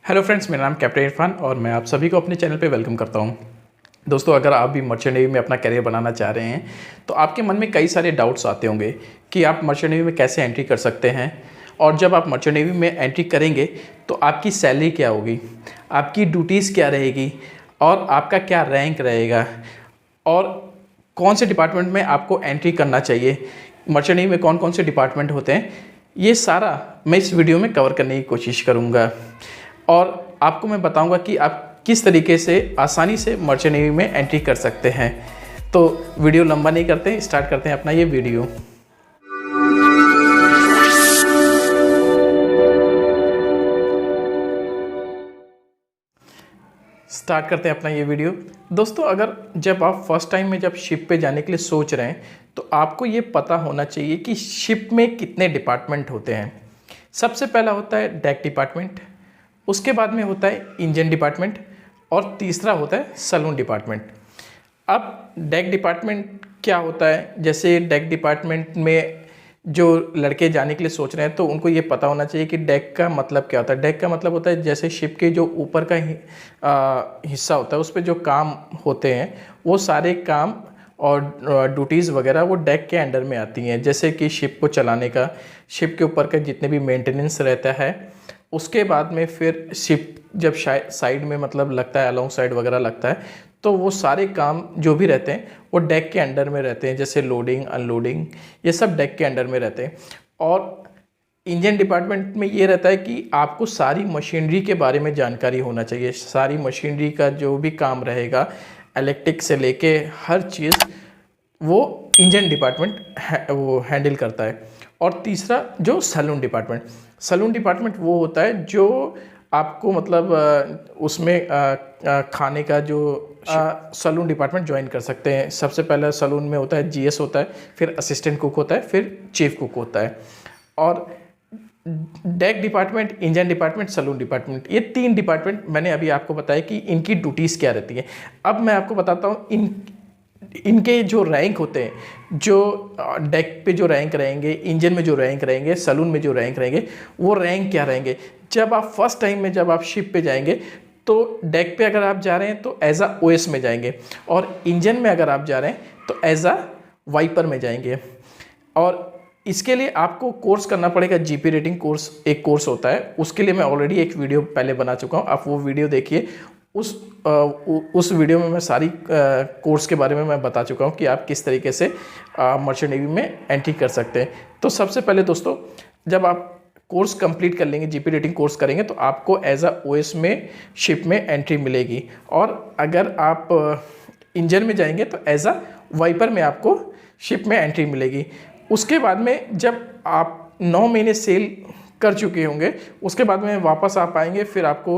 Hello friends, मेरा नाम captain Irfan और मैं आप सभी को अपने चैनल पे वेलकम करता हूं। दोस्तों, अगर आप भी मर्चेंट नेवी में अपना करियर बनाना चाह रहे हैं तो आपके मन में कई सारे डाउट्स आते होंगे कि आप मर्चेंट नेवी में कैसे एंट्री कर सकते हैं, और जब आप मर्चेंट नेवी में एंट्री करेंगे तो आपकी सैलरी क्या होगी, आपकी ड्यूटीज़ क्या रहेगी और आपका क्या रैंक रहेगा, और कौन से डिपार्टमेंट में आपको एंट्री करना चाहिए, मर्चेंट नेवी में कौन कौन से डिपार्टमेंट होते हैं, ये सारा मैं इस वीडियो में कवर करने की कोशिश करूँगा। और आपको मैं बताऊंगा कि आप किस तरीके से आसानी से मर्चेंट नेवी में एंट्री कर सकते हैं। तो वीडियो लंबा नहीं करते, स्टार्ट करते हैं अपना ये वीडियो। स्टार्ट करते हैं अपना ये वीडियो। दोस्तों, अगर जब आप फर्स्ट टाइम में जब शिप पे जाने के लिए सोच रहे हैं तो आपको ये पता होना चाहिए कि शिप में कितने डिपार्टमेंट होते हैं। सबसे पहला होता है डेक डिपार्टमेंट, उसके बाद में होता है इंजन डिपार्टमेंट और तीसरा होता है सलून डिपार्टमेंट। अब डेक डिपार्टमेंट क्या होता है, जैसे डेक डिपार्टमेंट में जो लड़के जाने के लिए सोच रहे हैं तो उनको ये पता होना चाहिए कि डेक का मतलब क्या होता है। डेक का मतलब होता है जैसे शिप के जो ऊपर का हिस्सा होता है उस पर जो काम होते हैं वो सारे काम और ड्यूटीज़ वगैरह वो डेक के अंडर में आती हैं। जैसे कि शिप को चलाने का, शिप के ऊपर का जितने भी मेंटेनेंस रहता है, उसके बाद में फिर शिप जब साइड में मतलब लगता है, अलोंग साइड वगैरह लगता है, तो वो सारे काम जो भी रहते हैं वो डेक के अंडर में रहते हैं। जैसे लोडिंग, अनलोडिंग, ये सब डेक के अंडर में रहते हैं। और इंजन डिपार्टमेंट में ये रहता है कि आपको सारी मशीनरी के बारे में जानकारी होना चाहिए। सारी मशीनरी का जो भी काम रहेगा, इलेक्ट्रिक से लेके हर चीज़, वो इंजन डिपार्टमेंट वो हैंडल करता है। और तीसरा जो सलून डिपार्टमेंट वो होता है जो आपको मतलब उसमें खाने का जो सलून डिपार्टमेंट ज्वाइन कर सकते हैं। सबसे पहले सलून में होता है जीएस होता है, फिर असिस्टेंट कुक होता है, फिर चीफ कुक होता है। और deck department, engine department, saloon department, ये तीन डिपार्टमेंट मैंने अभी आपको बताया कि इनकी ड्यूटीज़ क्या रहती है। अब मैं आपको बताता हूँ इनके जो रैंक होते हैं, जो डेक पे जो रैंक रहेंगे, इंजन में जो रैंक रहेंगे, सलून में जो रैंक रहेंगे, वो रैंक क्या रहेंगे। जब आप फर्स्ट टाइम में जब आप शिप पे जाएंगे तो डेक पे अगर आप जा रहे हैं तो एज आ ओएस में जाएंगे, और इंजन में अगर आप जा रहे हैं तो एज आ वाइपर में जाएंगे। और इसके लिए आपको कोर्स करना पड़ेगा, जीपी रेटिंग कोर्स एक कोर्स होता है, उसके लिए मैं ऑलरेडी एक वीडियो पहले बना चुका हूँ, आप वो वीडियो देखिए। उस वीडियो में मैं सारी कोर्स के बारे में मैं बता चुका हूँ कि आप किस तरीके से मर्चेंट नेवी में एंट्री कर सकते हैं। तो सबसे पहले दोस्तों, जब आप कोर्स कंप्लीट कर लेंगे, जीपी रेटिंग कोर्स करेंगे, तो आपको एज अ ओएस में शिप में एंट्री मिलेगी। और अगर आप इंजन में जाएंगे तो एज अ वाइपर में आपको शिप में एंट्री मिलेगी। उसके बाद में जब आप 9 महीने सेल कर चुके होंगे, उसके बाद में वापस आप आएंगे, फिर आपको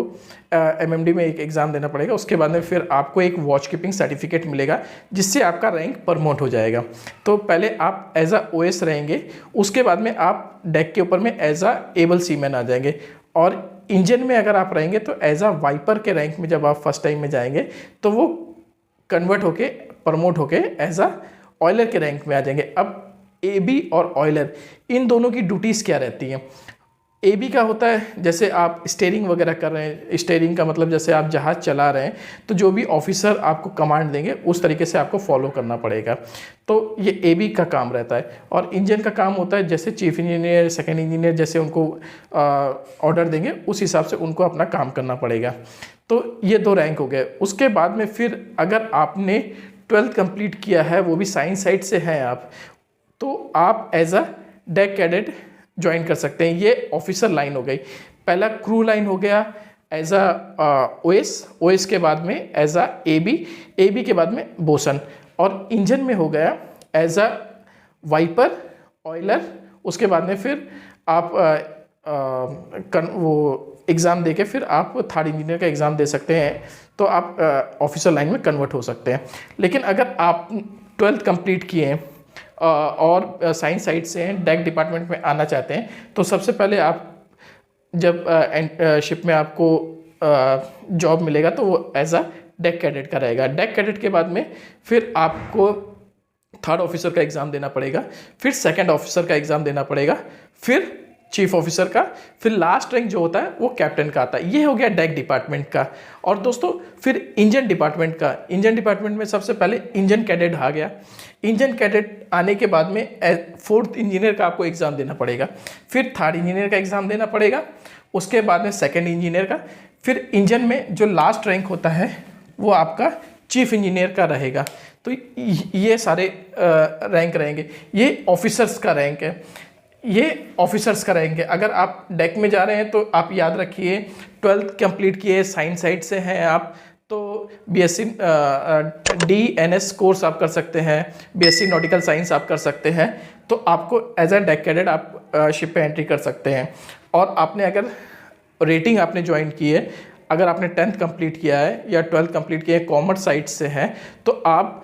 एमएमडी में एक एग्ज़ाम देना पड़ेगा। उसके बाद में फिर आपको एक वॉच कीपिंग सर्टिफिकेट मिलेगा जिससे आपका रैंक प्रमोट हो जाएगा। तो पहले आप एज अ ओएस रहेंगे, उसके बाद में आप डेक के ऊपर में एज अ एबल सीमैन आ जाएंगे। और इंजन में अगर आप रहेंगे तो एज अ वाइपर के रैंक में जब आप फर्स्ट टाइम में जाएंगे तो वो कन्वर्ट होके, प्रमोट होके एज अ ऑयलर के रैंक में आ जाएंगे। अब एबी और ऑयलर, इन दोनों की ड्यूटीज़ क्या रहती हैं। एबी का होता है जैसे आप स्टीयरिंग वगैरह कर रहे हैं, स्टीयरिंग का मतलब जैसे आप जहाज़ चला रहे हैं तो जो भी ऑफिसर आपको कमांड देंगे उस तरीके से आपको फॉलो करना पड़ेगा। तो ये एबी का काम रहता है। और इंजन का काम होता है जैसे चीफ इंजीनियर, सेकंड इंजीनियर जैसे उनको ऑर्डर देंगे उस हिसाब से उनको अपना काम करना पड़ेगा। तो ये 2 रैंक हो गए। उसके बाद में फिर अगर आपने 12th कंप्लीट किया है, वो भी साइंस साइड से हैं आप, तो आप as a deck cadet join कर सकते हैं। ये ऑफिसर लाइन हो गई। पहला क्रू लाइन हो गया एज अ ओएस के बाद में एज अ एबी के बाद में बोसन, और इंजन में हो गया एज अ वाइपर, ऑयलर। उसके बाद में फिर आप वो एग्ज़ाम दे के फिर आप थर्ड इंजीनियर का एग्ज़ाम दे सकते हैं, तो आप ऑफिसर लाइन में कन्वर्ट हो सकते हैं। लेकिन अगर आप 12th कंप्लीट किए हैं और साइंस साइड से हैं, डेक डिपार्टमेंट में आना चाहते हैं, तो सबसे पहले आप जब शिप में आपको जॉब मिलेगा तो वो एज अ डेक कैडेट का रहेगा। डेक कैडेट के बाद में फिर आपको 3rd ऑफिसर का एग्ज़ाम देना पड़ेगा, फिर 2nd ऑफिसर का एग्ज़ाम देना पड़ेगा, फिर चीफ ऑफिसर का, फिर लास्ट रैंक जो होता है वो कैप्टन का आता है। ये हो गया डेक डिपार्टमेंट का। और दोस्तों फिर इंजन डिपार्टमेंट का, इंजन डिपार्टमेंट में सबसे पहले इंजन कैडेट आ गया। इंजन कैडेट आने के बाद में 4th इंजीनियर का आपको एग्ज़ाम देना पड़ेगा, फिर 3rd इंजीनियर का एग्ज़ाम देना पड़ेगा, उसके बाद में 2nd इंजीनियर का, फिर इंजन में जो लास्ट रैंक होता है वो आपका चीफ इंजीनियर का रहेगा। तो ये सारे रैंक रहेंगे। ये ऑफिसर्स का रैंक है, ये ऑफिसर्स का रैंक है। अगर आप डेक में जा रहे हैं तो आप याद रखिए 12th कंप्लीट किए, साइंस साइड से हैं आप, तो बीएससी DNS कोर्स आप कर सकते हैं, बीएससी नॉटिकल साइंस आप कर सकते हैं, तो आपको एज अ डेक कैडेट आप शिप पे एंट्री कर सकते हैं। और आपने अगर रेटिंग आपने ज्वाइन की है, अगर आपने 10th कंप्लीट किया है या 12th कंप्लीट किया है, कॉमर्स साइड से हैं, तो आप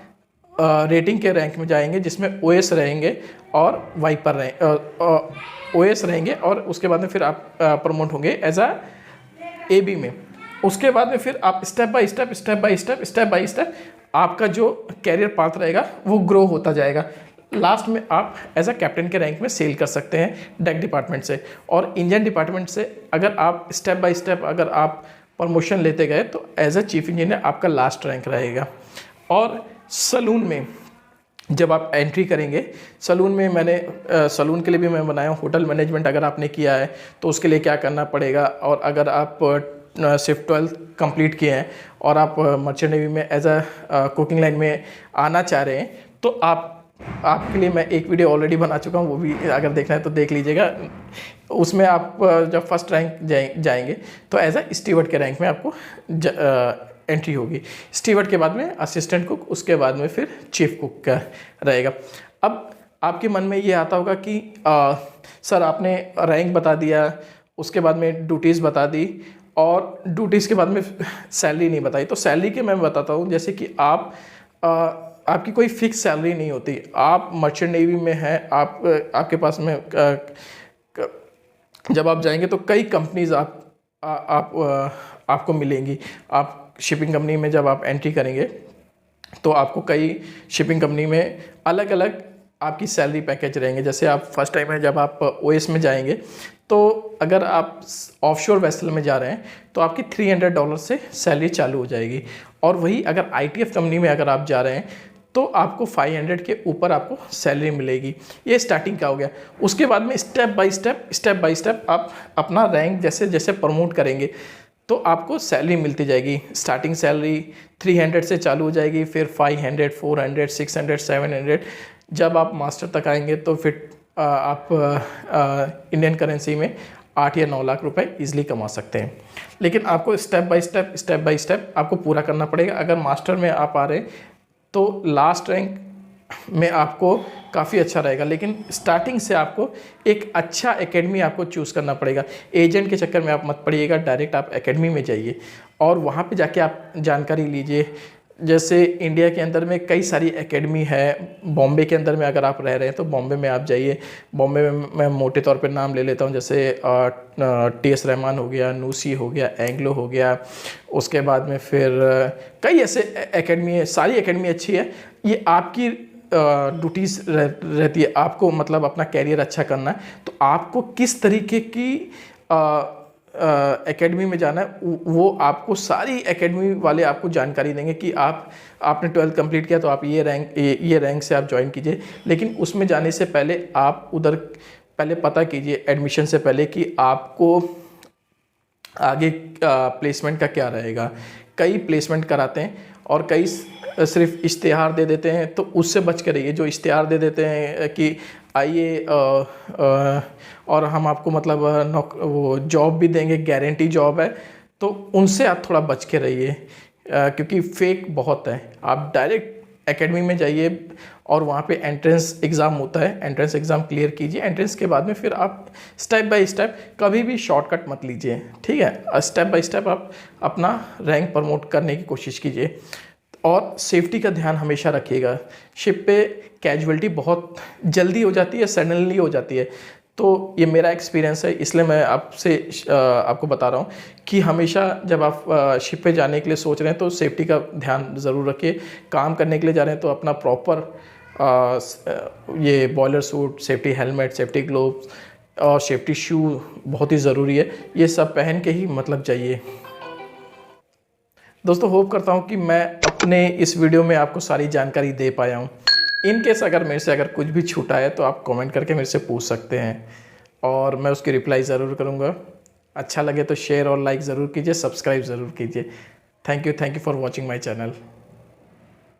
रेटिंग के रैंक में जाएंगे जिसमें OS रहेंगे और वाइपर OS रहेंगे, और उसके बाद में फिर आप प्रमोट होंगे एज अ AB में। उसके बाद में फिर आप स्टेप बाय स्टेप आपका जो कैरियर पाथ रहेगा वो ग्रो होता जाएगा। लास्ट में आप एज अ कैप्टन के रैंक में सेल कर सकते हैं डेक डिपार्टमेंट से। और इंजन डिपार्टमेंट से अगर आप स्टेप बाय स्टेप अगर आप प्रमोशन लेते गए तो एज अ चीफ इंजीनियर आपका लास्ट रैंक रहेगा। और सलून में जब आप एंट्री करेंगे, सलून में मैंने सलून के लिए भी मैं बनाया हूँ, होटल मैनेजमेंट अगर आपने किया है तो उसके लिए क्या करना पड़ेगा। और अगर आप सिर्फ 12th कंप्लीट किए हैं और आप मर्चेंट नेवी में एज अ कुकिंग लाइन में आना चाह रहे हैं, तो आपके लिए मैं एक वीडियो ऑलरेडी बना चुका हूँ, वो भी अगर देखना है तो देख लीजिएगा। उसमें आप जब फर्स्ट रैंक जाएंगे तो एज अ स्टीवर्ड के रैंक में आपको एंट्री होगी। स्टीवर्ड के बाद में असिस्टेंट कुक, उसके बाद में फिर चीफ कुक का रहेगा। अब आपके मन में ये आता होगा कि सर आपने रैंक बता दिया, उसके बाद में ड्यूटीज़ बता दी, और ड्यूटीज़ के बाद में सैलरी नहीं बताई। तो सैलरी के मैं बताता हूँ, जैसे कि आपकी कोई फिक्स सैलरी नहीं होती। आप मर्चेंट नेवी में हैं, आपके पास में जब आप जाएंगे तो कई कंपनीज आपको मिलेंगी। आप शिपिंग कंपनी में जब आप एंट्री करेंगे तो आपको कई शिपिंग कंपनी में अलग अलग आपकी सैलरी पैकेज रहेंगे। जैसे आप फर्स्ट टाइम में जब आप OS में जाएंगे, तो अगर आप ऑफशोर वेसल में जा रहे हैं तो आपकी $300 से सैलरी चालू हो जाएगी। और वही अगर ITF कंपनी में अगर आप जा रहे हैं तो आपको 500 के ऊपर आपको सैलरी मिलेगी। ये स्टार्टिंग का हो गया। उसके बाद में स्टेप बाय स्टेप आप अपना रैंक जैसे जैसे प्रमोट करेंगे तो आपको सैलरी मिलती जाएगी। स्टार्टिंग सैलरी 300 से चालू हो जाएगी, फिर 500, 400, 600, 700। जब आप मास्टर तक आएंगे तो फिर आप इंडियन करेंसी में 8 या 9 लाख रुपए इजीली कमा सकते हैं। लेकिन आपको स्टेप बाय स्टेप आपको पूरा करना पड़ेगा। अगर मास्टर में आप आ रहे हैं तो लास्ट रैंक में आपको काफ़ी अच्छा रहेगा, लेकिन स्टार्टिंग से आपको एक अच्छा एकेडमी आपको चूज़ करना पड़ेगा। एजेंट के चक्कर में आप मत पड़िएगा, डायरेक्ट आप एकेडमी में जाइए और वहाँ पे जाके आप जानकारी लीजिए। जैसे इंडिया के अंदर में कई सारी एकेडमी है। बॉम्बे के अंदर में अगर आप रह रहे हैं तो बॉम्बे में आप जाइए। बॉम्बे में मैं मोटे तौर पे नाम ले लेता हूँ, जैसे TS रहमान हो गया, नूसी हो गया, एंग्लो हो गया। उसके बाद में फिर कई ऐसे एकेडमी है। सारी एकेडमी अच्छी है। ये आपकी ड्यूटीज़ रहती है। आपको मतलब अपना कैरियर अच्छा करना है तो आपको किस तरीके की एकेडमी में जाना है, वो आपको सारी एकेडमी वाले आपको जानकारी देंगे कि आपने 12th कंप्लीट किया तो आप ये रैंक से आप ज्वाइन कीजिए। लेकिन उसमें जाने से पहले आप उधर पहले पता कीजिए एडमिशन से पहले कि आपको आगे प्लेसमेंट का क्या रहेगा। कई प्लेसमेंट कराते हैं और कई सिर्फ इश्तिहार दे देते हैं, तो उससे बच कर रहिए। जो इश्तिहार दे देते हैं कि आइए और हम आपको मतलब वो जॉब भी देंगे, गारंटी जॉब है, तो उनसे आप थोड़ा बच के रहिए क्योंकि फेक बहुत है। आप डायरेक्ट एकेडमी में जाइए और वहाँ पे एंट्रेंस एग्ज़ाम होता है। एंट्रेंस एग्ज़ाम क्लियर कीजिए। एंट्रेंस के बाद में फिर आप स्टेप बाय स्टेप कभी भी शॉर्टकट मत लीजिए, ठीक है। स्टेप बाय स्टेप आप अपना रैंक प्रमोट करने की कोशिश कीजिए और सेफ्टी का ध्यान हमेशा रखिएगा। शिप पे कैजुअलिटी बहुत जल्दी हो जाती है, सडनली हो जाती है। तो ये मेरा एक्सपीरियंस है, इसलिए मैं आपको बता रहा हूँ कि हमेशा जब आप शिप पे जाने के लिए सोच रहे हैं तो सेफ्टी का ध्यान ज़रूर रखिए। काम करने के लिए जा रहे हैं तो अपना प्रॉपर ये boiler suit, safety helmet, safety gloves, और सेफ्टी शू बहुत ही ज़रूरी है, ये सब पहन के ही मतलब जाइए। दोस्तों होप करता हूँ कि मैं अपने इस वीडियो में आपको सारी जानकारी दे पाया हूँ। इन केस अगर मेरे से कुछ भी छूटा है तो आप कमेंट करके मेरे से पूछ सकते हैं और मैं उसकी रिप्लाई ज़रूर करूँगा। अच्छा लगे तो शेयर और लाइक ज़रूर कीजिए, सब्सक्राइब ज़रूर कीजिए। Thank you for watching my channel.